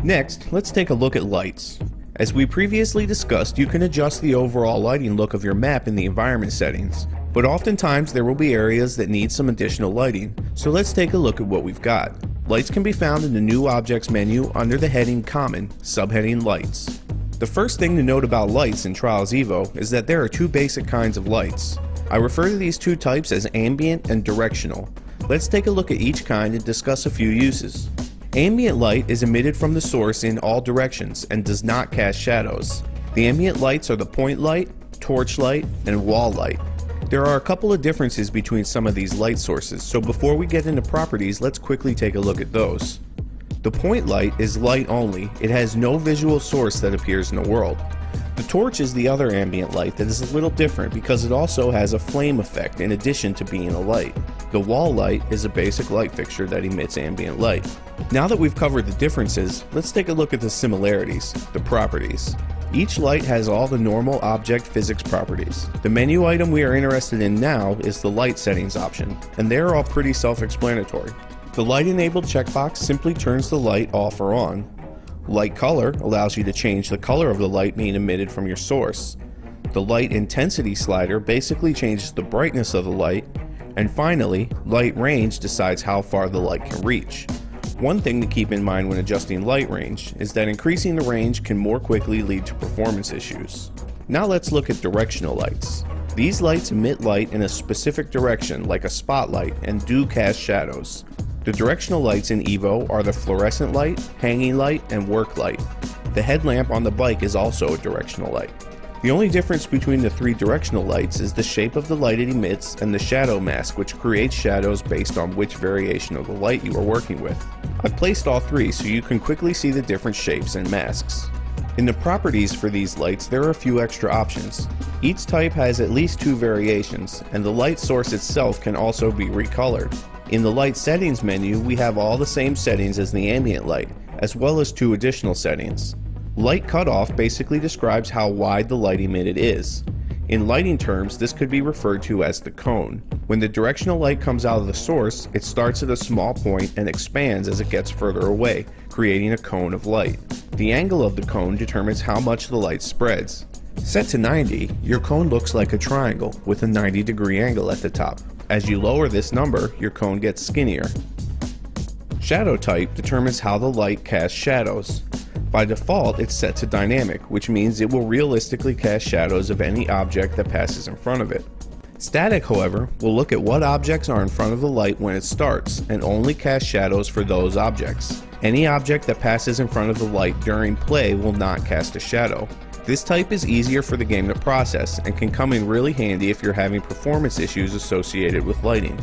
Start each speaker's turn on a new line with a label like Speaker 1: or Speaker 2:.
Speaker 1: Next, let's take a look at lights. As we previously discussed, you can adjust the overall lighting look of your map in the environment settings, but oftentimes there will be areas that need some additional lighting, so let's take a look at what we've got. Lights can be found in the New Objects menu under the heading Common, subheading Lights. The first thing to note about lights in Trials Evo is that there are two basic kinds of lights. I refer to these two types as ambient and directional. Let's take a look at each kind and discuss a few uses. Ambient light is emitted from the source in all directions and does not cast shadows. The ambient lights are the point light, torch light, and wall light. There are a couple of differences between some of these light sources, so before we get into properties, let's quickly take a look at those. The point light is light only. It has no visual source that appears in the world. The torch is the other ambient light that is a little different because it also has a flame effect in addition to being a light. The wall light is a basic light fixture that emits ambient light. Now that we've covered the differences, let's take a look at the similarities, the properties. Each light has all the normal object physics properties. The menu item we are interested in now is the light settings option, and they're all pretty self-explanatory. The light enabled checkbox simply turns the light off or on. Light color allows you to change the color of the light being emitted from your source. The light intensity slider basically changes the brightness of the light. And finally, light range decides how far the light can reach. One thing to keep in mind when adjusting light range is that increasing the range can more quickly lead to performance issues. Now let's look at directional lights. These lights emit light in a specific direction like a spotlight and do cast shadows. The directional lights in Evo are the fluorescent light, hanging light, and work light. The headlamp on the bike is also a directional light. The only difference between the three directional lights is the shape of the light it emits and the shadow mask, which creates shadows based on which variation of the light you are working with. I've placed all three so you can quickly see the different shapes and masks. In the properties for these lights, there are a few extra options. Each type has at least two variations, and the light source itself can also be recolored. In the light settings menu, we have all the same settings as the ambient light, as well as two additional settings. Light cutoff basically describes how wide the light emitted is. In lighting terms, this could be referred to as the cone. When the directional light comes out of the source, it starts at a small point and expands as it gets further away, creating a cone of light. The angle of the cone determines how much the light spreads. Set to 90, your cone looks like a triangle with a 90-degree angle at the top. As you lower this number, your cone gets skinnier. Shadow type determines how the light casts shadows. By default, it's set to dynamic, which means it will realistically cast shadows of any object that passes in front of it. Static, however, will look at what objects are in front of the light when it starts, and only cast shadows for those objects. Any object that passes in front of the light during play will not cast a shadow. This type is easier for the game to process and can come in really handy if you're having performance issues associated with lighting.